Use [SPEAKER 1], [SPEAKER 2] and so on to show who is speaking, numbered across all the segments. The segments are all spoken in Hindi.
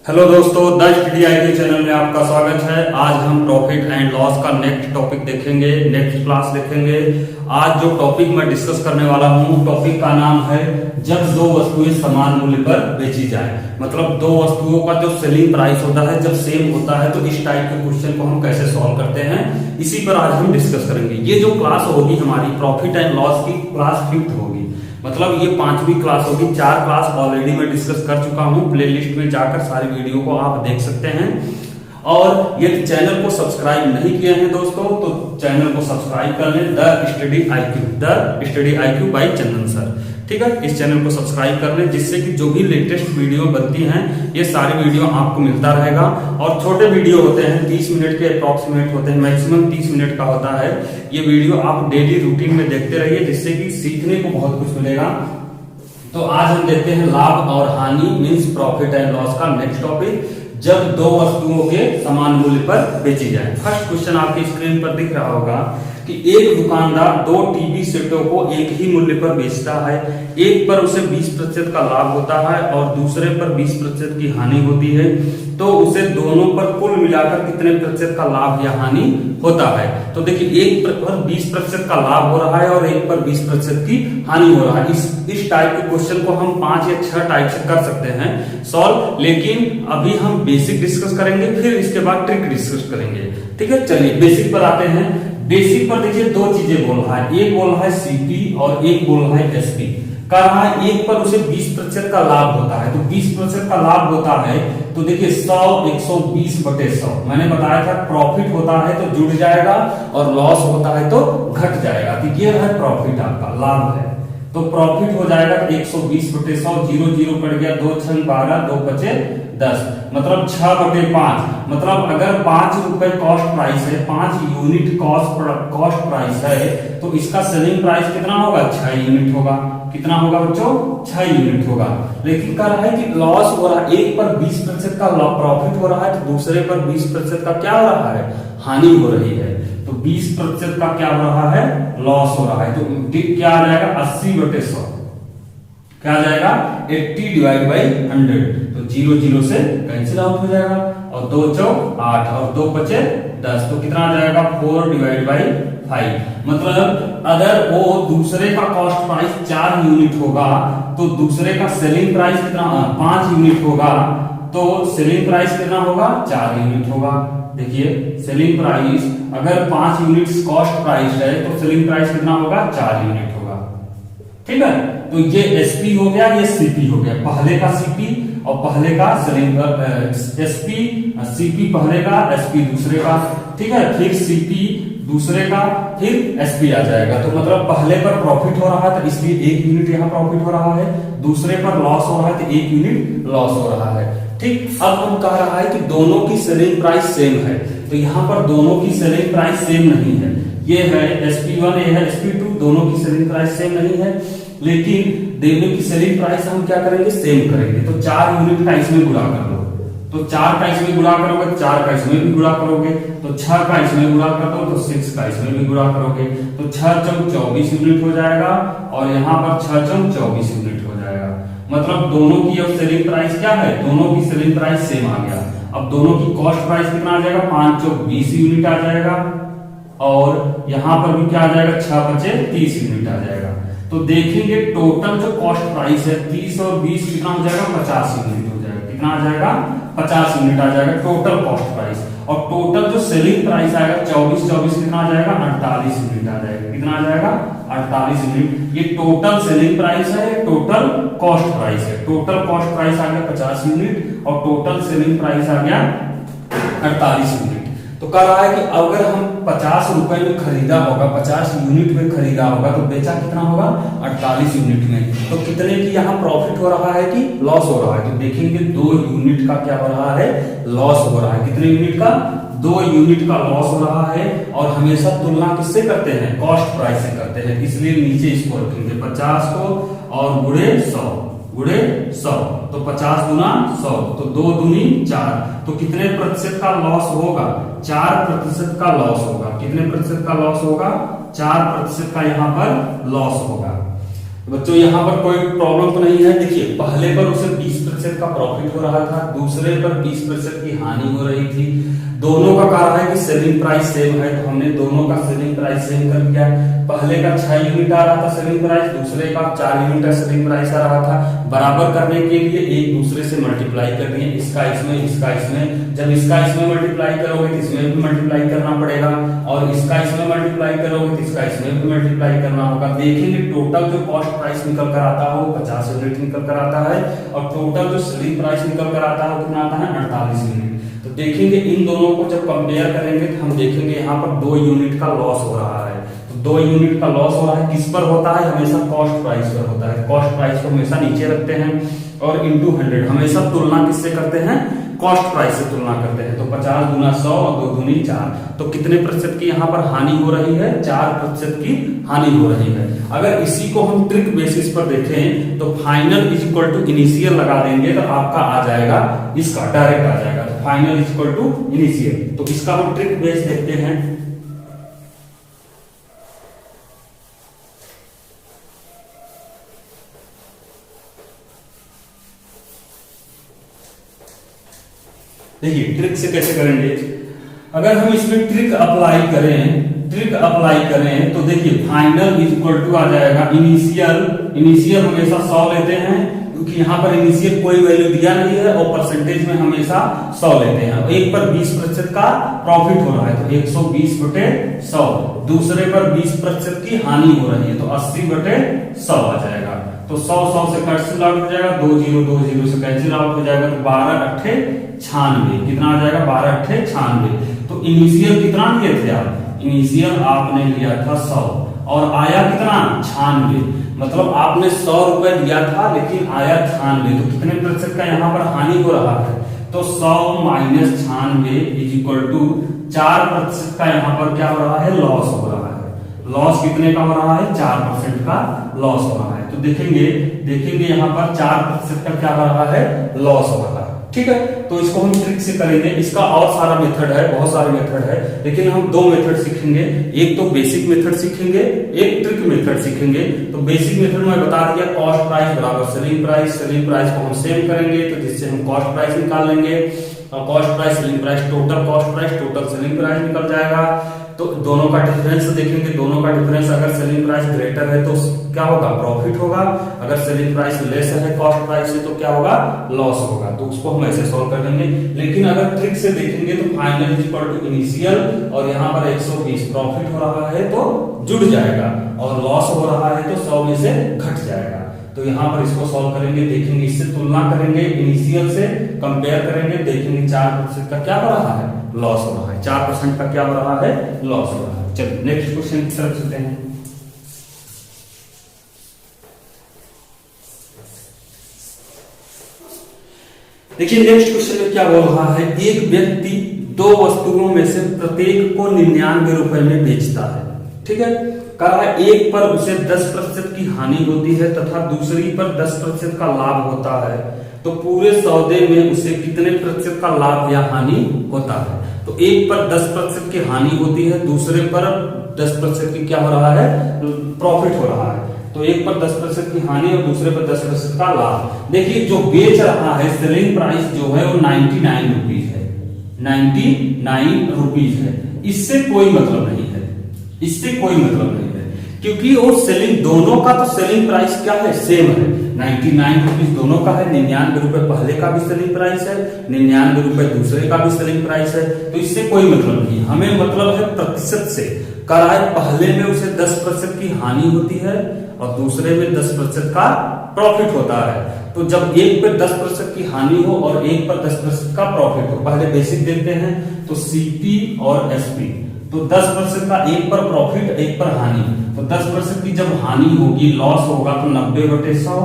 [SPEAKER 1] हेलो दोस्तों, द स्टडी आईक्यू चैनल में आपका स्वागत है। आज हम प्रॉफिट एंड लॉस का नेक्स्ट टॉपिक देखेंगे, नेक्स्ट क्लास देखेंगे। आज जो टॉपिक मैं डिस्कस करने वाला हूँ, टॉपिक का नाम है जब दो वस्तुएं समान मूल्य पर बेची जाए। मतलब दो वस्तुओं का जो सेलिंग प्राइस होता है जब सेम होता है तो इस टाइप के क्वेश्चन को हम कैसे सॉल्व करते हैं, इसी पर आज हम डिस्कस करेंगे। ये जो क्लास होगी हमारी प्रॉफिट एंड लॉस की क्लास 5th होगी, मतलब ये 5वीं क्लास होगी। 4 क्लास ऑलरेडी मैं डिस्कस कर चुका हूँ। प्लेलिस्ट में जाकर सारी वीडियो को आप देख सकते हैं। और यदि चैनल को सब्सक्राइब नहीं किए हैं दोस्तों तो चैनल को सब्सक्राइब कर लें। The study IQ by Chandan sir, ठीक है। इस चैनल को सब्सक्राइब कर लें जिससे कि जो भी लेटेस्ट वीडियो बनती हैं ये सारी वीडियो आपको मिलता रहेगा। और छोटे वीडियो होते हैं, 30 मिनट के अप्रॉक्सीमेट होते हैं, मैक्सिमम 30 मिनट का होता है। ये वीडियो आप डेली रूटीन में देखते रहिए जिससे कि सीखने को बहुत कुछ मिलेगा। तो आज हम देखते हैं लाभ और हानि मींस प्रॉफिट एंड लॉस का नेक्स्ट टॉपिक, जब दो वस्तुओं के समान मूल्य पर बेची जाए। फर्स्ट क्वेश्चन आपकी स्क्रीन पर दिख रहा होगा कि एक दुकानदार 2 टीवी सेटों को एक ही मूल्य पर बेचता है। एक पर उसे 20% का लाभ होता है और दूसरे पर 20% की हानि होती है। तो उसे दोनों पर कुल मिलाकर कितने प्रतिशत का लाभ या हानि होता है? तो देखिए, एक पर 20% का लाभ हो रहा है और एक पर 20% की हानि हो रहा है। इस टाइप के क्वेश्चन को हम 5 या 6 टाइप से कर सकते हैं सॉल्व, लेकिन अभी हम बेसिक डिस्कस करेंगे, फिर इसके बाद ट्रिक डिस्कस करेंगे, ठीक है। चलिए बेसिक पर आते हैं। बेसिक पर देखिए 2 चीजें बोल रहा है, एक बोल रहा है सीपी और एक बोल रहा है एसपी। कह रहा है एक पर उसे 20% का लाभ होता है, तो 20% का लाभ होता है तो देखिए 100 120/100। मैंने बताया था प्रॉफिट होता है तो जुड़ जाएगा और लॉस होता है तो घट जाएगा। तो ये है प्रॉफिट, आपका लाभ है। तो प्रॉफिट हो जाएगा 120/100, 0 0 कट गया, 2 6 12, 2 5 10, मतलब 6/5। मतलब अगर 5 रुपए कॉस्ट प्राइस है, 5 यूनिट कॉस्ट प्राइस है, तो इसका सेलिंग प्राइस कितना होगा? 6 यूनिट होगा। कितना होगा बच्चों? 6 यूनिट होगा। लेकिन कह रहा है कि लॉस हो रहा है, एक पर 20% का प्रॉफिट हो रहा है तो दूसरे पर 20% का क्या हो रहा है? हानि हो रही है। तो 20% का क्या हो रहा है? लॉस हो रहा है। तो क्या आ जाएगा? 80/100। क्या आ जाएगा? 80/100। तो 0 0 से कैंसिल आउट हो जाएगा और 2 4 8 और 2 5 10। तो कितना आ जाएगा? 4/5। मतलब अगर वो दूसरे का कॉस्ट प्राइस 4 यूनिट होगा तो दूसरे का सेलिंग प्राइस कितना? 5 यूनिट होगा तो सेलिंग प्राइस कितना होगा? 4 यूनिट होगा। देखिए सेलिंग प्राइस अगर 5 यूनिट कॉस्ट प्राइस है तो सेलिंग प्राइस कितना होगा? 4 यूनिट होगा, ठीक है। तो ये एसपी हो गया, ये सीपी हो गया। पहले का सीपी और पहले का सेलिंग एसपी, सीपी पहले का, एसपी दूसरे का, ठीक है। फिर सीपी दूसरे का, फिर एसपी आ जाएगा। तो मतलब पहले पर प्रॉफिट हो रहा है तो इसलिए 1 यूनिट यहाँ प्रॉफिट हो रहा है, दूसरे पर लॉस हो रहा है तो 1 यूनिट लॉस हो रहा है, ठीक। अब हम कह रहा है कि दोनों की सेलिंग प्राइस सेम है, तो यहाँ पर दोनों की सेलिंग प्राइस सेम नहीं है। ये है SP1, ये है SP2, दोनों की सेलिंग प्राइस सेम नहीं है, लेकिन दोनों की सेलिंग प्राइस हम क्या करेंगे? सेम करेंगे। तो 4 यूनिट का इसमें गुणा कर लो, तो 4 का इसमें गुणा करोगे, 4 का इसमें भी गुणा करोगे, तो 6 का इसमें गुणा कर दो तो 6 का इसमें भी गुणा करोगे, तो 6 चौक 24 यूनिट हो जाएगा और यहाँ पर 6 चौक 24 यूनिट हो जाएगा। मतलब दोनों की अब सेलिंग प्राइस क्या है? दोनों की सेलिंग प्राइस सेम आ गया। अब दोनों की कॉस्ट प्राइस कितना आ जाएगा? 5 चौक 20 यूनिट आ जाएगा और यहाँ पर भी क्या आ जाएगा? 6 5 30 यूनिट आ जाएगा। तो देखेंगे टोटल जो कॉस्ट प्राइस है 30 और 20 कितना हो जाएगा? 50 यूनिट हो जाएगा। कितना आ जाएगा? 50 यूनिट आ जाएगा टोटल कॉस्ट प्राइस। और टोटल जो सेलिंग प्राइस आएगा 24 24 कितना आ जाएगा? 48 यूनिट आ जाएगा। कितना आ जाएगा? 48 यूनिट। ये टोटल सेलिंग प्राइस है, टोटल कॉस्ट प्राइस है। टोटल कॉस्ट प्राइस आ गया 50 यूनिट और टोटल सेलिंग प्राइस आ गया 48 यूनिट। तो कह रहा है कि अगर हम 50 रुपए में खरीदा होगा, 50 यूनिट में खरीदा होगा तो बेचा कितना होगा? 48 यूनिट में। तो कितने की यहाँ प्रॉफिट हो रहा है कि लॉस हो रहा है? तो देखेंगे 2 यूनिट का क्या हो रहा है? लॉस हो रहा है। कितने यूनिट का? 2 यूनिट का लॉस हो रहा है। और हमेशा तुलना किससे करते हैं? कॉस्ट प्राइस से करते हैं, इसलिए नीचे इसको रखेंगे 50 को और गुणे 100, तो 50 गुना 100, तो 2 दूनी 4। तो कितने प्रतिशत का लॉस होगा? 4% का लॉस होगा। कितने प्रतिशत का लॉस होगा? 4% का यहाँ पर लॉस होगा। बच्चों यहाँ पर कोई प्रॉब्लम तो नहीं है। देखिए पहले पर उसे 20% का प्रॉफिट हो रहा था, दूसरे पर 20% की हानि हो रही थी। दोनों का कारण है कि सेलिंग प्राइस सेम है, तो हमने दोनों का सेलिंग प्राइस सेम कर दिया। पहले का 6 यूनिट आ रहा था सेलिंग प्राइस, दूसरे का 4 यूनिट का सेलिंग प्राइस आ रहा था। बराबर करने के लिए एक दूसरे से मल्टीप्लाई कर दिए, इसका इसमें, इसका इसमें। जब इसका इसमें मल्टीप्लाई करोगे तो इसमें भी मल्टीप्लाई करना पड़ेगा, और इसका इसमें मल्टीप्लाई करोगे तो इसका इसमें भी मल्टीप्लाई करना होगा। देखेंगे टोटल जो कॉस्ट प्राइस निकल कर आता है वो 50 यूनिट निकल कर आता है, और टोटल जो सेलिंग प्राइस निकल कर आता है वो कितना आता है, 48 यूनिट। तो देखेंगे इन दोनों को जब कंपेयर करेंगे तो हम देखेंगे यहाँ पर 2 यूनिट का लॉस हो रहा है। तो 2 यूनिट का लॉस हो रहा है, किस पर होता है, हमेशा कॉस्ट प्राइस पर होता है। कॉस्ट प्राइस को हमेशा नीचे रखते हैं, और इंटू 100 हमेशा तुलना किससे करते हैं, कॉस्ट प्राइस से तुलना करते हैं। तो 50 गुना 100 और 2 दूनी 4, तो कितने प्रतिशत की यहाँ पर हानि हो रही है, 4% की हानि हो रही है। अगर इसी को हम ट्रिक बेसिस पर देखें तो final is equal to initial लगा देंगे तो आपका आ जाएगा, इसका डायरेक्ट आ जाएगा। तो final is equal to initial, तो इसका हम ट्रिक बेस देखते हैं। देखिए ट्रिक से कैसे करेंगे, अगर हम इसमें ट्रिक अप्लाई करें तो देखिए फाइनल इज इक्वल टू आ जाएगा इनिशियल हमेशा 100 लेते हैं, क्योंकि यहाँ पर इनिशियल कोई वैल्यू दिया नहीं है, और परसेंटेज में हमेशा 100 लेते हैं। एक पर 20% का प्रॉफिट हो रहा है तो 120/100, दूसरे पर 20% की हानि हो रही है तो 80/100 आ जाएगा। तो 100 से कैंसिल आउट हो जाएगा, 20 से कैंसिल आउट हो जाएगा, तो 12×8 96, कितना आ जाएगा, 12×8 96। तो इनिशियल कितना लिए थे आप, इनिशियल आपने लिया था 100 और आया कितना, 96। मतलब आपने 100 रुपए दिया था लेकिन आया 96, तो कितने प्रतिशत का यहाँ पर हानि हो रहा है, तो 100 - 96 इज इक्वल टू 4% का यहाँ पर क्या हो रहा है, लॉस हो रहा है। लॉस कितने का हो रहा है, 4% का लॉस हो रहा है। तो देखेंगे यहाँ पर 4% का क्या हो रहा है, लॉस हो रहा है। ठीक है, तो इसको हम ट्रिक से करेंगे। इसका और सारा मेथड है, बहुत सारे मेथड है, लेकिन हम 2 मेथड सीखेंगे। एक तो बेसिक मेथड सीखेंगे, एक ट्रिक मेथड सीखेंगे। तो बेसिक मेथड में बता दिया, कॉस्ट प्राइस बराबर सेलिंग प्राइस, सेलिंग प्राइस को हम सेम करेंगे तो जिससे हम कॉस्ट प्राइस निकाल लेंगे, और cost price selling price total cost price total selling price निकल जाएगा। तो दोनों का डिफरेंस देखेंगे, दोनों का डिफरेंस अगर सेलिंग प्राइस ग्रेटर है तो क्या होगा, प्रॉफिट होगा, अगर सेलिंग प्राइस लेस है कॉस्ट प्राइस से तो क्या होगा, लॉस होगा। तो उसको हम ऐसे सॉल्व कर देंगे। लेकिन अगर ट्रिक से देखेंगे तो final is equal to initial, और यहाँ पर 120 प्रॉफिट हो रहा है तो जुड़ जाएगा, और लॉस हो रहा है तो 100 में से घट जाएगा। तो यहाँ पर इसको सॉल्व करेंगे, देखेंगे, इससे तुलना करेंगे, इनिशियल से कंपेयर करेंगे, देखेंगे 4% का क्या हो रहा है, लॉस हो रहा है, 4% का क्या हो रहा है, लॉस हो रहा है। चलिए नेक्स्ट क्वेश्चन की तरफ चलते हैं। देखिए नेक्स्ट क्वेश्चन में क्या बोल रहा है, एक व्यक्ति 2 वस्तुओं में से प्रत्येक को 99 रुपए में बेचता है। ठीक है, कहा एक पर उसे 10% की हानि होती है तथा दूसरी पर 10% का लाभ होता है, तो पूरे सौदे में उसे कितने प्रतिशत का लाभ या हानि होता है। तो एक पर 10% की हानि होती है, दूसरे पर 10% की क्या हो रहा है, प्रॉफिट हो रहा है। तो एक पर 10% की हानि और दूसरे पर 10% का लाभ। देखिए जो बेच रहा है, सेलिंग प्राइस जो है वो 99 रुपीज है, 99 रुपीज है। इससे कोई मतलब नहीं है, इससे कोई मतलब नहीं है, क्योंकि वो सेलिंग, दोनों का तो सेलिंग प्राइस क्या है, सेम है, 99 रुपीज दोनों का है। 99 रुपए पहले का भी सेलिंग प्राइस है, 99 रुपए दूसरे का भी सेलिंग प्राइस है। तो इससे कोई मतलब नहीं, हमें मतलब है प्रतिशत से। कराए पहले में उसे 10% की हानि होती है और दूसरे में 10% का प्रॉफिट होता है। तो जब एक पर 10% की हानि हो और एक पर 10% का प्रॉफिट हो, पहले बेसिक देखते हैं। तो सीपी और एसपी, तो 10% का एक पर प्रॉफिट एक पर हानि, तो 10% की जब हानि होगी, लॉस होगा, तो 90/100,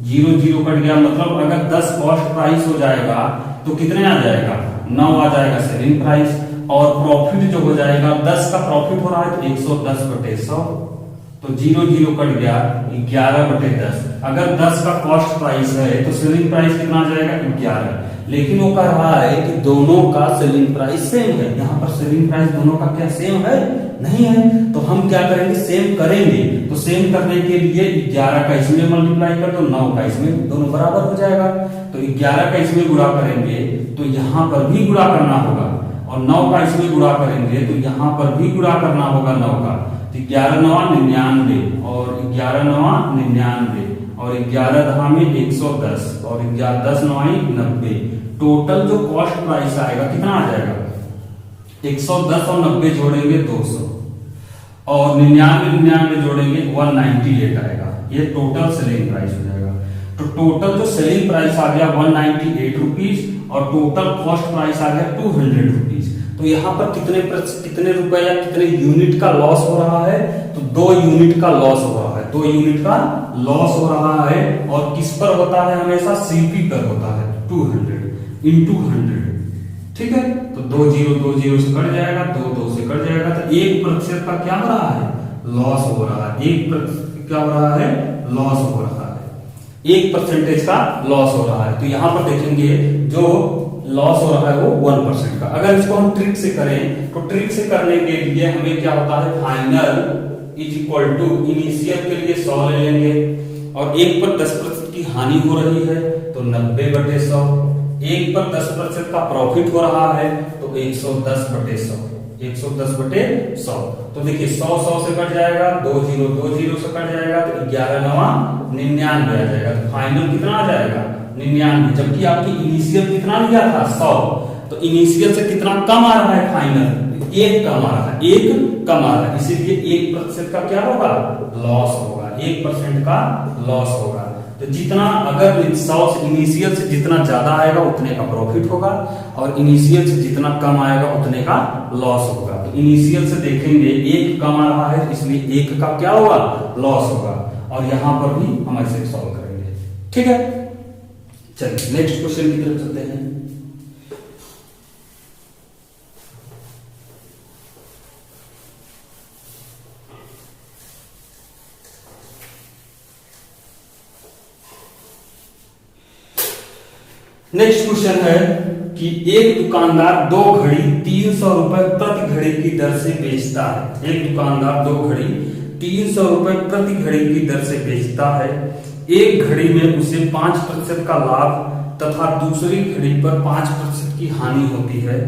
[SPEAKER 1] 0 कट गया। मतलब अगर 10 कॉस्ट प्राइस हो जाएगा तो कितने आ जाएगा, 9 आ जाएगा सेलिंग प्राइस, और प्रॉफिट जो हो जाएगा, 10 का प्रॉफिट हो रहा है तो 110/100, तो 0 0 कट गया, 11/10। अगर 10 का कॉस्ट प्राइस है तो सेलिंग प्राइस कितना आ जाएगा, 11। लेकिन वो कह रहा है कि दोनों का सेलिंग प्राइस सेम है। यहाँ पर सेलिंग प्राइस दोनों का क्या सेम है, नहीं है। तो हम क्या करेंगे, सेम करेंगे। तो सेम करने के लिए 11 का इसमें मल्टीप्लाई कर दो, 9 का इसमें, दोनों बराबर हो जाएगा। तो 11 का इसमें गुणा करेंगे तो यहाँ पर भी गुणा करना होगा, और 9 का इसमें गुणा करेंगे तो यहाँ पर भी गुणा करना होगा 9 का। तो 11 9 99 और 11 9 99 और 11 दहा में 110 और 10 9 90। टोटल जो कॉस्ट प्राइस आएगा कितना आ जाएगा, 110 और 90 जोड़ेंगे 200 और 99 जोड़ेंगे 198 आएगा। ये टोटल सेलिंग प्राइस हो जाएगा। तो टोटल जो सेलिंग प्राइस आ गया 198 रुपीज और टोटल कॉस्ट प्राइस आ गया 200 रुपीज। तो यहाँ पर कितने रुपए या कितने यूनिट का लॉस हो रहा है, तो 2 यूनिट का लॉस हो रहा है। 2 यूनिट का लॉस हो रहा है। और किस पर होता है, हमेशा सीपी पर होता है, 200 इंटू 100। ठीक है, तो 2 0 से कट जाएगा, 2 2 से कट जाएगा। तो 1% का क्या हो रहा है, लॉस हो रहा है। 1% क्या हो रहा है, लॉस हो रहा है। 1% का लॉस हो रहा है। तो यहां पर देखेंगे जो लॉस हो रहा है वो 1% का। अगर इसको हम ट्रिक से करें तो ट्रिक से करने के लिए हमें क्या होता है, final is equal to initial के लिए 100 ले लेंगे और 1 पर 10% की हानि हो रही है तो 90/100। 1 पर 10% का प्रॉफिट हो रहा है तो 110/100। 110/100। तो देखिए 100 से कट जाएगा, 2 0 से कट जाएगा तो 11 9 99 आ जाएगा। तो फाइनल कितना आ जाएगा, 99। जबकि आपकी इनिशियल कितना लिया था, 100। तो इनिशियल से कितना कम आ रहा है, फाइनल 1 कम आ रहा है, 1 कम आ रहा है। इसीलिए 1% का क्या होगा, लॉस होगा। 1% का लॉस होगा। तो जितना अगर 100 से इनिशियल से जितना ज्यादा आएगा उतने का प्रॉफिट होगा और इनिशियल से जितना कम आएगा उतने का लॉस होगा। तो इनिशियल से देखेंगे 1 कम आ रहा है इसलिए 1 का क्या होगा, लॉस होगा। और यहां पर भी हम ऐसे सॉल्व करेंगे। ठीक है, चलिए नेक्स्ट क्वेश्चन की तरफ चलते हैं। नेक्स्ट क्वेश्चन है कि एक दुकानदार 2 घड़ी 300 रुपए प्रति घड़ी की दर से बेचता है। एक दुकानदार 2 घड़ी 300 रुपए प्रति घड़ी की दर से बेचता है। एक घड़ी में उसे 5% का लाभ तथा दूसरी घड़ी पर 5% की हानि होती है।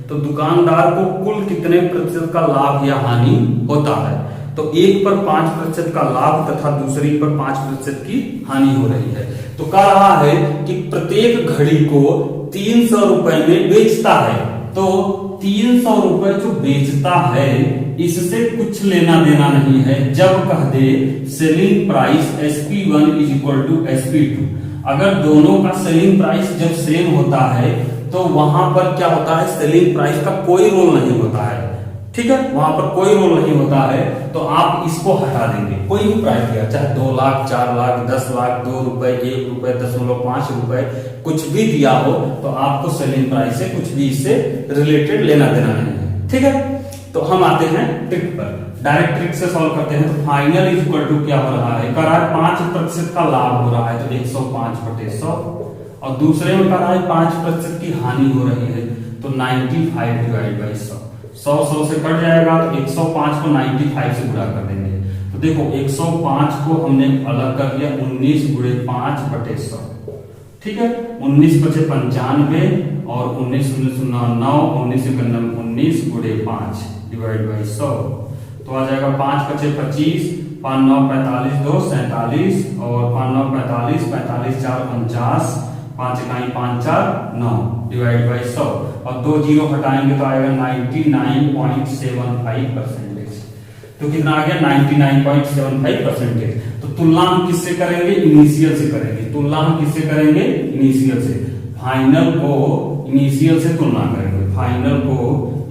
[SPEAKER 1] तो दुकानदार को कुल कितने प्रतिशत का लाभ या हानि होता है। तो एक पर 5% का लाभ तथा दूसरी पर 5% की हानि हो रही है। तो कह रहा है कि प्रत्येक घड़ी को 300 रुपए में बेचता है। तो 300 रुपए जो बेचता है इससे कुछ लेना देना नहीं है। जब कह दे selling price SP1 is equal to SP2, अगर दोनों का सेलिंग प्राइस जब सेम होता है तो वहां पर क्या होता है, सेलिंग प्राइस का कोई रोल नहीं होता है। ठीक है, वहां पर कोई रोल नहीं होता है। तो आप इसको हटा देंगे, कोई भी प्राइस दिया, चाहे 2 लाख 4 लाख 10 लाख 2 रुपए 1 रुपए 0.5 रुपए कुछ भी दिया हो तो आपको सेलिंग प्राइस से कुछ भी इससे रिलेटेड लेना देना नहीं है। ठीक है, तो हम आते हैं ट्रिक पर, डायरेक्ट ट्रिक से सॉल्व करते हैं। तो फाइनल इज इक्वल टू क्या हो रहा है, कह रहा है 5% का लाभ हो रहा है तो 105/100 और दूसरे में कह रहा है 5% की हानि हो रही है तो 95/100। 100 से कट जाएगा तो 105 को 95 से गुणा कर देंगे। तो देखो 105 को हमने अलग कर लिया, 19 गुणे 5/100। ठीक है, 19 × 95 और 19 × 9 19 गुणे 5 डिवाइड बाई 100। तो आ जाएगा 5 × 6 25, 5 9 45 2 47 और 5 9 45 45 4 49, 5 1 5 4 9 डिवाइड बाई 100 और 2 0 हटाएंगे तो आएगा 99.75%। तो कितना आ गया, 99.75%। तो तुलना हम किससे करेंगे, इनिशियल से करेंगे। तुलना हम किससे करेंगे, इनिशियल से। फाइनल को इनिशियल से तुलना करेंगे, फाइनल को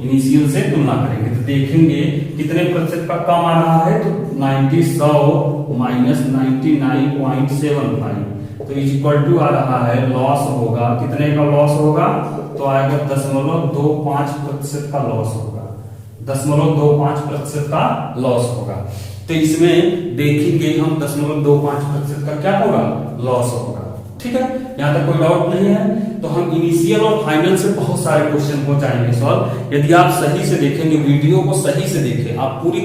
[SPEAKER 1] इनिशियल से तुलना करेंगे। तो देखेंगे कितने प्रतिशत का कम आ रहा है, तो 100 माइनस 99.75 तो इज इक्वल टू आ रहा है, लॉस होगा, कितने का लॉस होगा, तो आएगा 0.25% का लॉस होगा। 0.25% का लॉस होगा। तो इसमें देखेंगे हम 0.25% का क्या होगा, लॉस होगा। ठीक है, यहां तक कोई डाउट नहीं है। तो हम इनिशियल और फाइनल से बहुत सारे क्वेश्चन हो जाएंगे सॉल्व, यदि आप सही से देखेंगे, वीडियो को सही से देखें, आप पूरी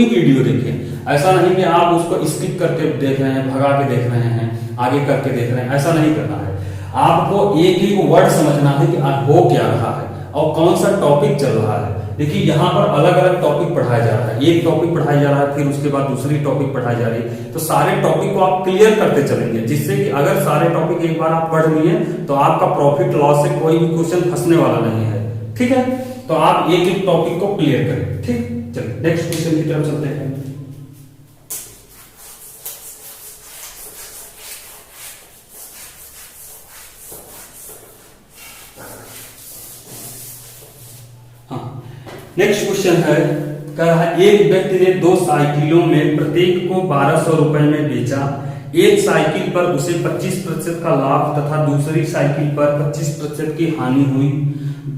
[SPEAKER 1] वीडियो देखें। ऐसा नहीं कि आप उसको स्किप करके देख रहे हैं, भगा के देख रहे हैं, आगे करके देख रहे हैं, ऐसा नहीं करना है। आपको एक एक वर्ड समझना है कि हो क्या रहा है और कौन सा टॉपिक चल रहा है। देखिए यहाँ पर अलग अलग टॉपिक पढ़ाया जा रहा है, एक टॉपिक पढ़ाया जा रहा है, फिर उसके बाद दूसरी टॉपिक पढ़ाई जा रही है। तो सारे टॉपिक को आप क्लियर करते चलेंगे, जिससे कि अगर सारे टॉपिक एक बार आप पढ़ लिए तो आपका प्रॉफिट लॉस से कोई भी क्वेश्चन फंसने वाला नहीं है। ठीक है, तो आप एक एक टॉपिक को क्लियर करें। ठीक, चलिए नेक्स्ट क्वेश्चन की तरफ चलते हैं। नेक्स्ट क्वेश्चन है, कह रहा है एक व्यक्ति ने 2 साइकिलों में प्रत्येक को 1200 रुपए में बेचा। एक साइकिल पर उसे 25% का लाभ तथा दूसरी साइकिल पर 25% की हानि हुई।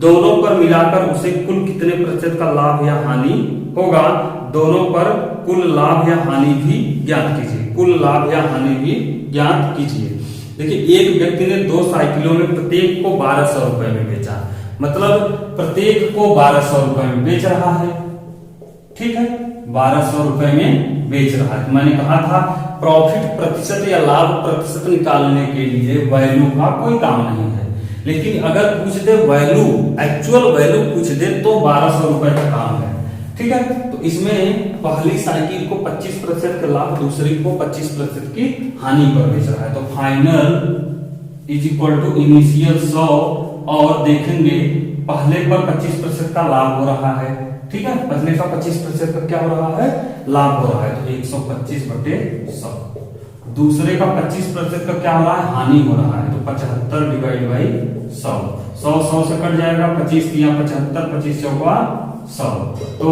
[SPEAKER 1] दोनों पर मिलाकर उसे कुल कितने प्रतिशत का लाभ या हानि होगा? दोनों पर कुल लाभ या हानि भी ज्ञात कीजिए। कुल लाभ या हानि भी ज्ञात कीजिए। देखिए एक व्यक्ति ने 2 साइकिलों में प्रत्येक को 1200 रुपए में बेचा, मतलब प्रत्येक को 1200 रुपए में बेच रहा है। ठीक है, 1200 रुपए में बेच रहा है। तो मैंने कहा था प्रॉफिट प्रतिशत या लाभ प्रतिशत निकालने के लिए वैल्यू का कोई काम नहीं है, लेकिन अगर पूछ दे वैल्यू, एक्चुअल वैल्यू पूछ दे तो 1200 रुपए का काम है। ठीक है, तो इसमें पहली साइकिल को 25% का लाभ, दूसरी को 25% की हानि पर बेच रहा है। तो final is equal to initial 100 और देखेंगे पहले पर 25% का लाभ हो रहा है। ठीक है, पहले का 25% का क्या हो रहा है, लाभ हो रहा है, तो 125/100। दूसरे का 25% का क्या हो रहा है, हानि हो रहा है, तो 75 डिवाइड बाई 100। 100 से कट जाएगा, 25 किया 75, 25 चौका 100, तो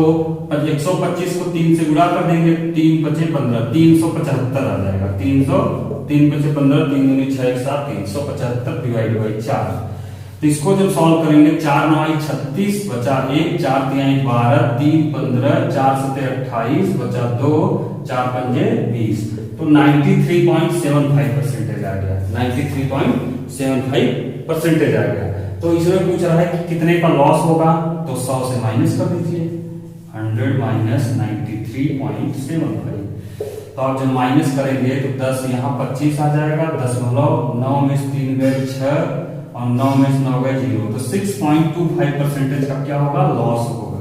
[SPEAKER 1] 125 को 3 से गुणा कर देंगे, 3 पचे 15, 375 आ जाएगा। 300, 3 पचे 15, 3 दूनी 6 7, 375 डिवाइड बाई 4। तो इसको जब सॉल्व करेंगे, 4 9 36 बचा 1, 4 3 12, 3 15, 4 7 28 बचा 2, 4 5 20, तो 93.75% आ गया। 93.75% आ गया। तो इसमें पूछ रहा है कि कितने का लॉस होगा, तो 100 से माइनस कर दीजिए, 100 माइनस 93.75। तो आप जब माइनस करेंगे तो 10 यहाँ 25 आ जाएगा, 10 9 में 3 गए 6 और 9 में 9 गए 0, तो 6.25% का क्या होगा, लॉस होगा।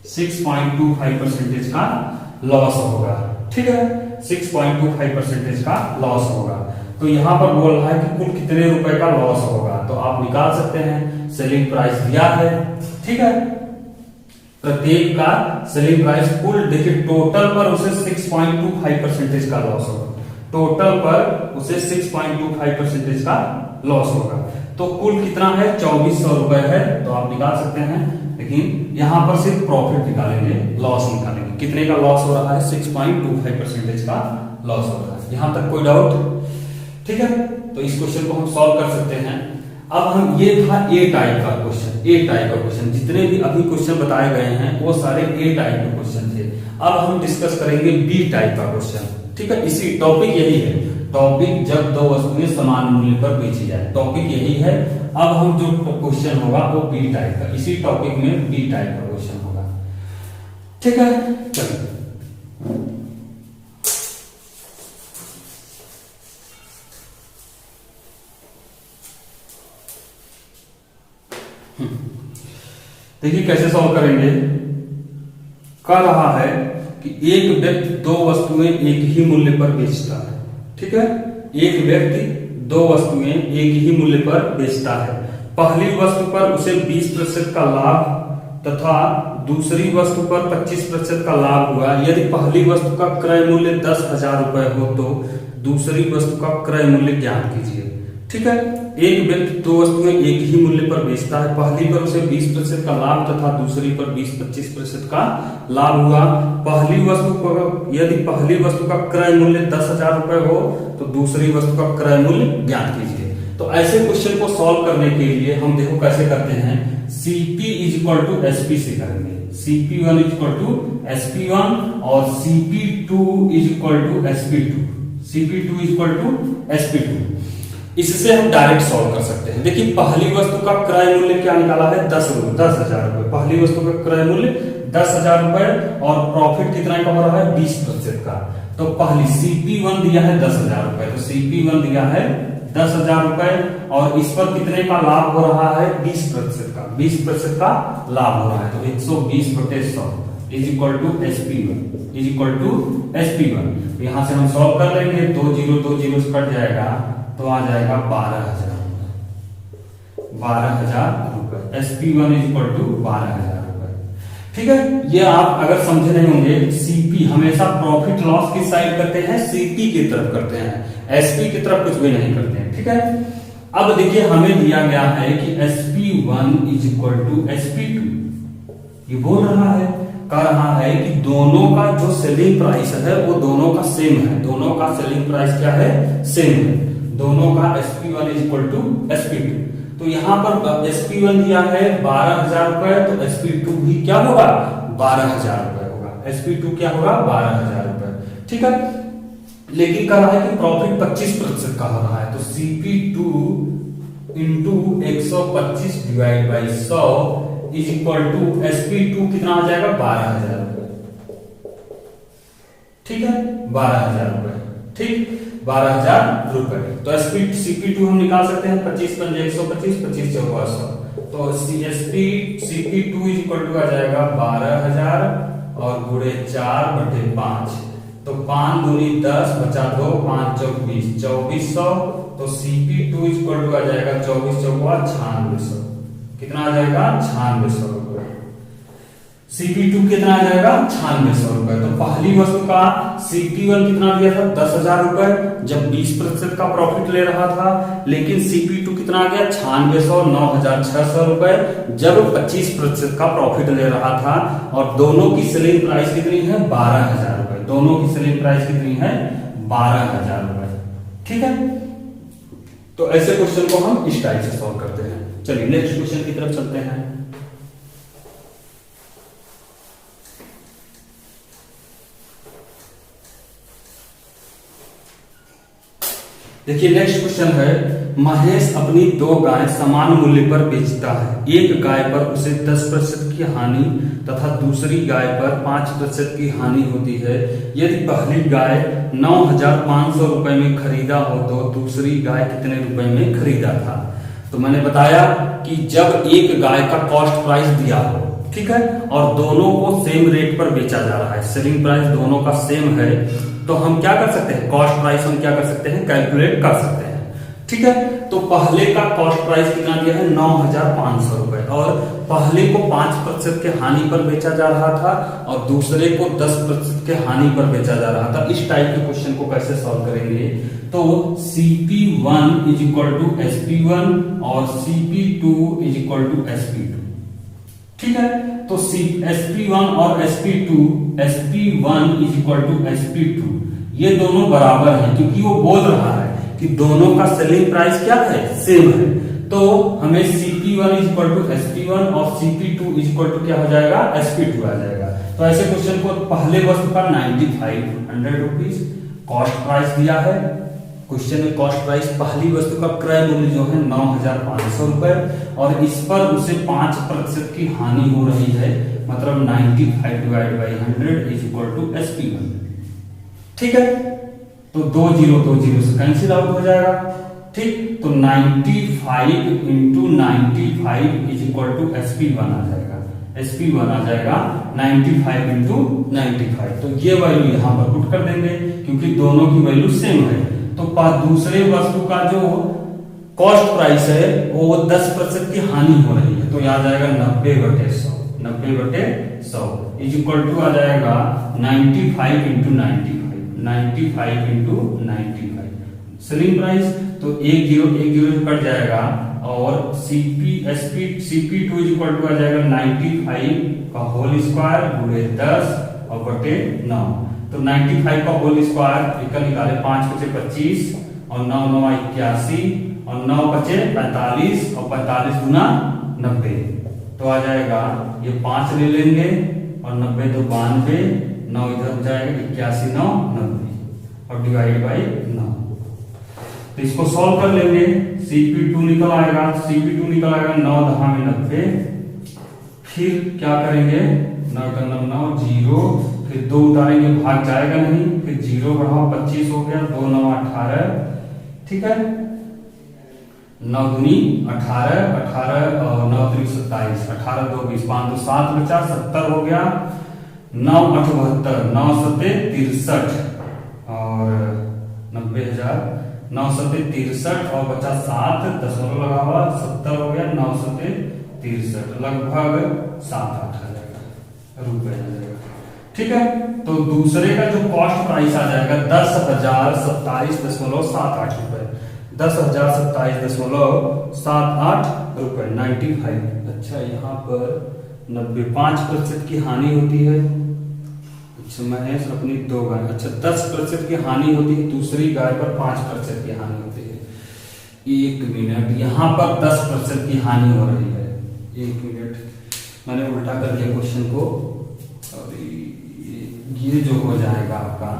[SPEAKER 1] 6.25% का लॉस होगा। ठीक है, 6.25% का लॉस होगा। तो यहां पर बोल रहा है कि कुल कितने रुपए का लॉस होगा, तो आप निकाल सकते हैं। सेलिंग प्राइस दिया है, ठीक है, प्रत्येक का सेलिंग प्राइस कुल, देखिए टोटल पर उसे 6.25% का लॉस होगा। टोटल पर उसे 6.25% का लॉस होगा। तो कुल कितना है, 2400 रुपए है, तो आप निकाल सकते हैं। लेकिन यहां पर सिर्फ प्रॉफिट निकालेंगे, लॉस निकालेंगे। कितने का लॉस हो रहा है, 6.25% का लॉस हो रहा है। यहां तक कोई डाउट? ठीक है, तो इस क्वेश्चन को हम सॉल्व कर सकते हैं। अब हम, ये था ए टाइप का क्वेश्चन, ए टाइप का क्वेश्चन। जितने भी अभी क्वेश्चन बताए गए हैं वो सारे ए टाइप के क्वेश्चन थे। अब हम डिस्कस करेंगे बी टाइप का क्वेश्चन। ठीक है, इसी टॉपिक यही है, टॉपिक जब 2 वस्तुएं समान मूल्य पर बेची जाए, टॉपिक यही है। अब हम जो क्वेश्चन होगा वो बी टाइप का, इसी टॉपिक में बी टाइप का क्वेश्चन होगा। ठीक है, चलिए देखिए कैसे सॉल्व करेंगे। कह रहा है कि एक व्यक्ति 2 वस्तुएं एक ही मूल्य पर बेचता है। ठीक है, एक व्यक्ति 2 वस्तुएं एक ही मूल्य पर बेचता है। पहली वस्तु पर उसे 20% का लाभ तथा दूसरी वस्तु पर 25% का लाभ हुआ। यदि पहली वस्तु का क्रय मूल्य 10,000 रुपए हो तो दूसरी वस्तु का क्रय मूल्य ज्ञात कीजिए। ठीक है, एक व्यक्ति 2 वस्तुएं एक ही मूल्य पर बेचता है। पहली पर उसे 20% का लाभ तथा दूसरी पर 20-25% का लाभ हुआ। पहली वस्तु पर, यदि पहली वस्तु का क्रय मूल्य 10,000 रुपए हो तो दूसरी वस्तु का क्रय मूल्य ज्ञात कीजिए। तो ऐसे क्वेश्चन को सॉल्व करने के लिए हम देखो कैसे करते हैं। CP is equal to SP से करेंगे। CP1 is equal to SP1 और CP2 is equal to SP2। CP2 is equal to SP2। इससे हम डायरेक्ट सॉल्व कर सकते हैं। देखिए पहली वस्तु का क्रय मूल्य क्या निकाला है, 10,000 रुपए। पहली वस्तु का क्रय मूल्य 10,000 रुपए और प्रॉफिट कितना का हो रहा है, 20% का। तो पहली CP1 दिया है 10,000 रुपए, तो CP1 दिया है 10,000 रुपए और इस पर कितने का लाभ हो रहा है, 20% का। 20% का लाभ हो रहा है, तो 120/100 is equal to SP1 is equal to SP1। यहां से हम सॉल्व कर लेंगे, 2 जीरो से कट जाएगा तो आ जाएगा 12,000 रुपए। SP1 इज इक्वल टू 12,000 रुपए। ठीक है, ये आप अगर समझे नहीं होंगे, CP हमेशा प्रॉफिट लॉस की साइड करते हैं, CP की तरफ करते हैं, SP की तरफ कुछ भी नहीं करते हैं। ठीक है, अब देखिए हमें दिया गया है कि SP1 is equal to SP2। ये बोल रहा है, कह रहा है कि दोनों का जो सेलिंग प्राइस है वो दोनों का सेम है। दोनों का सेलिंग प्राइस क्या है, सेम है। दोनों का SP1 is equal to SP2। तो यहां पर SP1 दिया है 12,000 रुपए, तो SP2 भी क्या होगा, 12,000 रुपए होगा। SP2 क्या होगा, 12,000 रुपए। ठीक है, लेकिन कह रहा है कि प्रॉफिट 25% का हो रहा है, तो CP2 into 125 divide by 100 is equal to SP2 कितना आ जाएगा, 12,000 रुपए। ठीक है, 12,000 रुपए। ठीक, 12,000 रुपए। तो CP2 हम निकाल सकते हैं, 25 पंजे 125, 25 चौका 100। तो CP2 इज इक्वल टू आ जाएगा 12,000 और गुणे 4/5। तो 5 दूनी 10 बचा 2, 5 चौक 20, 2400। तो CP2 इज इक्वल टू आ जाएगा 24 चौका 9600। कितना आ जाएगा, 9600 रुपए। CP2 कितना आ जाएगा, 9600 रुपए। तो पहली वस्तु का CP1 कितना दिया था, 10,000 रुपए, जब 20% का प्रॉफिट ले रहा था। लेकिन CP2 कितना आ गया, 9600, 9,600 रुपए, जब 25% का प्रॉफिट ले रहा था। और दोनों की सेलिंग प्राइस कितनी है, 12,000 रुपए। दोनों की सेलिंग प्राइस कितनी है, 12,000 रुपए। ठीक है, तो ऐसे क्वेश्चन को हम इस टाइप से सॉल्व करते हैं। चलिए नेक्स्ट क्वेश्चन की तरफ चलते हैं। देखिए नेक्स्ट क्वेश्चन है, महेश अपनी 2 गाय समान मूल्य पर बेचता है। एक गाय पर उसे 10% की हानि तथा दूसरी गाय पर 5% की हानि होती है। यदि पहली गाय 9,500 रुपए में खरीदा हो तो दूसरी गाय कितने रुपए में खरीदा था। तो मैंने बताया कि जब एक गाय का कॉस्ट प्राइस दिया हो, ठीक है, और दोनों को सेम रेट पर बेचा जा रहा है, सेलिंग प्राइस दोनों का सेम है, तो हम क्या कर सकते हैं, कॉस्ट प्राइस हम क्या कर सकते हैं, कैलकुलेट कर सकते हैं। ठीक है, तो पहले का कॉस्ट प्राइस कितना दिया है, 9,500 रुपए, और पहले को 5% के हानि पर बेचा जा रहा था और दूसरे को 10% के हानि पर बेचा जा रहा था। इस टाइप के क्वेश्चन को कैसे सॉल्व करेंगे, तो CP1 is equal to SP1 और CP2 is equal to SP2। ठीक है, तो SP1 और SP1 is equal to SP2, ये दोनों बराबर हैं, क्योंकि वो बोल रहा है कि दोनों का सेलिंग प्राइस क्या है, सेम है। तो हमें CP1 is equal to SP1 और CP2 इज इक्वल टू क्या हो जाएगा, SP2 आ जाएगा। तो ऐसे क्वेश्चन को पहले वस्तु का 9500 रुपीज कॉस्ट प्राइस दिया है। क्वेश्चन में कॉस्ट प्राइस पहली वस्तु का क्रय मूल्य जो है 9,500 रुपए, और इस पर उसे 5% की हानि हो रही है, मतलब 95 divide by 100 is equal to SP1। ठीक है, तो 2 जीरो से कैंसिल आउट हो जाएगा। ठीक, तो 95 into 95 is equal to SP1 आ जाएगा। SP1 आ जाएगा 95 इंटू 95। तो ये वैल्यू यहां पर पुट कर देंगे, क्योंकि दोनों की वैल्यू सेम है। तो दूसरे वस्तु का जो कॉस्ट प्राइस है वो 10% की हानि हो रही है, तो यह आ जाएगा 90/100। 90/100 इज इक्वल टू आ जाएगा 95 इंटू 95। 95 इंटू 95 सेलिंग प्राइस, तो 1 जीरो कट जाएगा, और CP2 इज इक्वल टू आ जाएगा 95 का होल स्क्वायर गुणे 10 और बटे 9। तो 95 का होल स्क्वायर एक निकाले, 5 बचे 25 और 9 9 81 और 9 बचे 45 और 45 गुना 90। तो आ जाएगा ये 5 ले लेंगे और 90 तो 92, 9 इधर हो जाएगा 81, 9 90 और डिवाइड बाई 9। तो इसको सॉल्व कर लेंगे। CP2 निकल आएगा, CP2 निकल आएगा 9 10 में 90। फिर क्या करेंगे, 9 9 0, फिर 2 उतारेंगे भाग जाएगा नहीं, फिर 0 बढ़ाओ 25 हो गया, 2 9 18, ठीक है, 9 दूनी 18, 18 और 9 3 27, 18 2 20, 5 2 7 बचा, 70 हो गया, 9 8 72, 9 7 63 और 90,000, 9 7 63 और बचा 7 दशमलव लगा हुआ, 70 हो गया, 9 7 63, लगभग 7-8 आ जाएगा रुपए आ जाएगा। ठीक है, तो दूसरे का जो कॉस्ट प्राइस आ जाएगा 10,027.78 रुपए, 10,027.78 रुपए 95। अच्छा, यहाँ पर 95% की हानि होती है। अच्छा, महेश अपनी 2 गाय, अच्छा 10% की हानि होती है, दूसरी गाय पर 5% की हानि होती है। 1 मिनट, यहाँ पर 10% की हानि हो रही है। 1 मिनट, मैंने उल्टा कर दिया क्वेश्चन को, और ये जो हो जाएगा आपका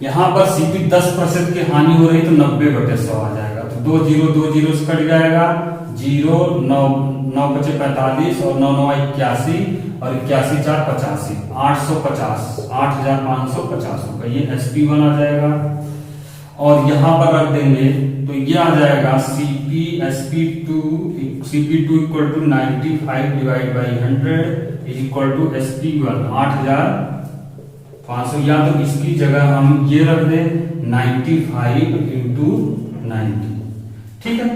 [SPEAKER 1] यहां पर CP 10% की हानि हो रही तो 90/100 आ जाएगा। तो 2 0 2 0 से कट जाएगा, 0 9 9 बचे 45 और 9 9 81 और 81 4 85, 850, 8,550 रुपए ये SP1 आ जाएगा। और यहां पर रख देंगे तो ये आ जाएगा CP SP2 equal to 95 divide by 100 is equal to SP1 8,500, या तो इसकी जगह हम ये रख दें 95 इंटू 90। ठीक है,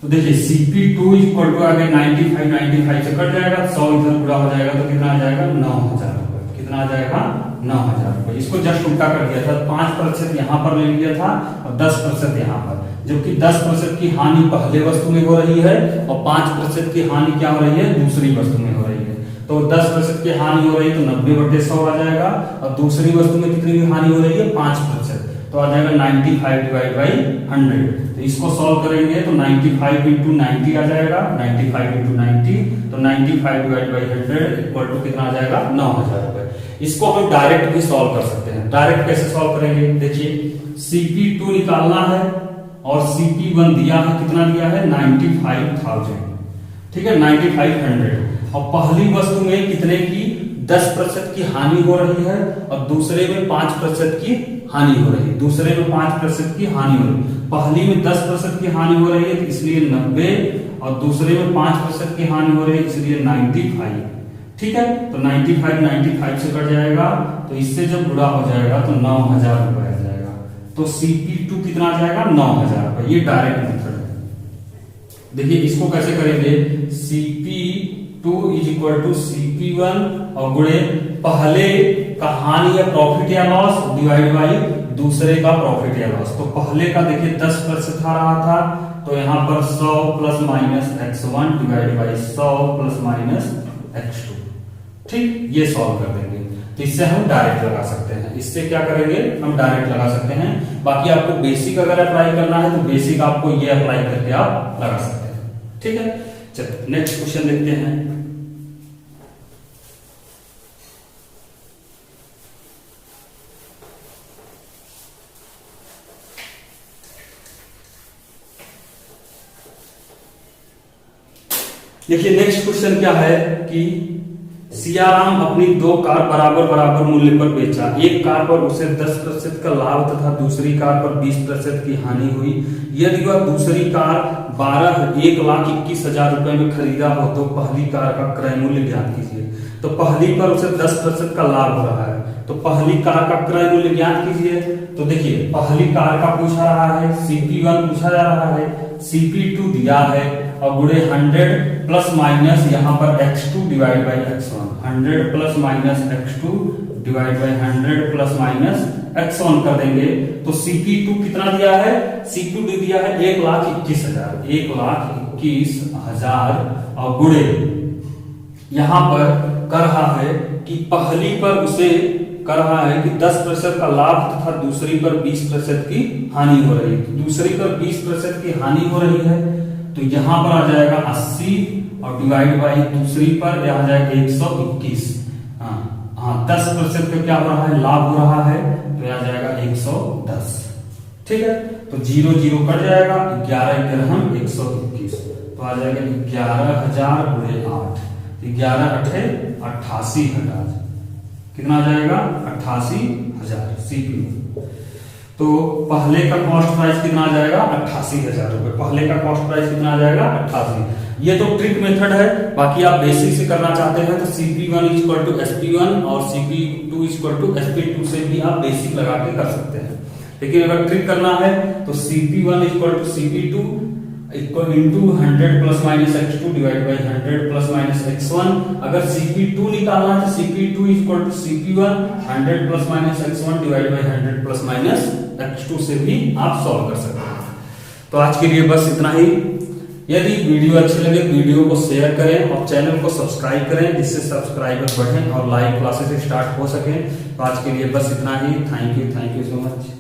[SPEAKER 1] तो देखिए CP2 इक्वल टू आ गया 95 से कट जाएगा, 100 इधर पूरा हो जाएगा तो कितना आ जाएगा 9,000 रुपए। कितना आ जाएगा 9,000 रुपए। इसको जस्ट उल्टा कर दिया था, 5% यहां पर ले लिया था और 10% यहां पर, जबकि 10% की हानि पहले वस्तु में हो रही है और 5% की हानि क्या हो रही है दूसरी वस्तु में हो रही है। तो 10% की हानि हो रही है तो 90/100 आ जाएगा, और दूसरी वस्तु में कितनी की हानि हो रही है 5%, तो आ जाएगा 95 डिवाइड बाई 100। तो इसको सॉल्व करेंगे तो 95 इंटू 90 आ जाएगा, 95 इंटू 90, तो 95 डिवाइड बाई 100 इक्वल टू कितना आ जाएगा 9,000 रुपए। इसको हम डायरेक्ट भी सॉल्व कर सकते हैं। डायरेक्ट कैसे सॉल्व करेंगे, देखिए CP2 निकालना है और CP1 दिया है, कितना दिया है 95,000, ठीक है 9500, और पहली वस्तु में कितने की 10% की हानि हो रही है और दूसरे में 5% की हानि हो रही है। दूसरे में 5% की हानि हो रही है, पहली में 10% की हानि हो रही है इसलिए 90, और दूसरे में 5% की हानि हो रही है इसलिए 95। ठीक है, तो 95 से कट जाएगा, तो इससे जब गुणा हो जाएगा तो 9,000 रुपए आ जाएगा। तो CP2 कितना आ जाएगा 9,000 रुपए। ये डायरेक्ट मेथड है। देखिए इसको कैसे करेंगे, CP2 is equal to CP1 और गुणे पहले का हानि या प्रॉफिट या लॉस डिवाइड बाई दूसरे का प्रॉफिट या लॉस। तो पहले का देखिए 10% आ रहा था, तो यहां पर 100 plus minus x1 divide by 100 plus minus x2। ठीक, ये सॉल्व कर देंगे। तो इससे हम डायरेक्ट लगा सकते हैं, इससे क्या करेंगे हम डायरेक्ट लगा सकते हैं। बाकी आपको बेसिक अगर अप्लाई करना है तो बेसिक आपको ये अप्लाई करके आप लगा सकते हैं। ठीक है, चलिए नेक्स्ट क्वेश्चन देखते हैं। देखिए नेक्स्ट क्वेश्चन क्या है कि सियाराम अपनी 2 कार बराबर मूल्य पर बेचा। एक कार पर उसे 10% का लाभ तथा दूसरी कार पर 20% की हानि हुई। यदि वह दूसरी कार 1,21,000 रुपए में खरीदा हो तो पहली कार का क्रय मूल्य ज्ञात कीजिए। तो पहली पर उसे 10% का लाभ हो रहा है, तो पहली कार का क्रय मूल्य ज्ञात कीजिए। तो देखिए पहली कार का पूछा रहा है, CP1 पूछा जा रहा है, CP2 दिया है और गुणे 100 प्लस माइनस यहाँ पर x2 divide by x1, 100 plus minus x2 divide by 100 plus minus x1 कर देंगे। तो CP2 कितना दिया है, CP2 दिया है 1,21,000, 1,21,000 और गुणे यहाँ पर कर रहा है कि पहली पर उसे कर रहा है कि 10% का लाभ तथा दूसरी पर 20% की हानि हो रही है। दूसरी पर 20% की हानि हो रही है तो यहां पर आ जाएगा 80 और डिवाइड बाई दूसरी पर यह आ जाएगा 121। हाँ 10% का क्या हो रहा है, लाभ हो रहा है, तो यह आ जाएगा 110। ठीक है, तो 0 0 कट जाएगा, 11 दिरहम 121, तो आ जाएगा 11,000 गुणे 8, 11 अठे 88,000, कितना आ जाएगा 88,000 सीपीयू। तो पहले का कॉस्ट प्राइस कितना आ जाएगा 88,000 रुपए, पहले का कॉस्ट प्राइस कितना आ जाएगा 88। ये तो ट्रिक मेथड है, बाकी आप बेसिक से करना चाहते हैं तो CP1 इक्वल टू SP1 और CP2 इक्वल टू SP2 से भी आप बेसिक लगा के कर सकते हैं। लेकिन अगर ट्रिक करना है तो CP1 equal to CP2 equal into 100 plus minus x2 divide by 100 plus minus x1। अगर CP2 निकालना है तो CP2 equal to CP1 100 plus minus x1 divide by 100 plus minus x2 से भी आप सॉल्व कर सकते हैं। तो आज के लिए बस इतना ही। यदि वीडियो अच्छे लगे वीडियो को शेयर करें और चैनल को सब्सक्राइब करें जिससे सब्सक्राइबर बढ़ें और लाइव क्लासेस स्टार्ट हो सके। तो आज के लिए बस इतना ही। Thank you so much.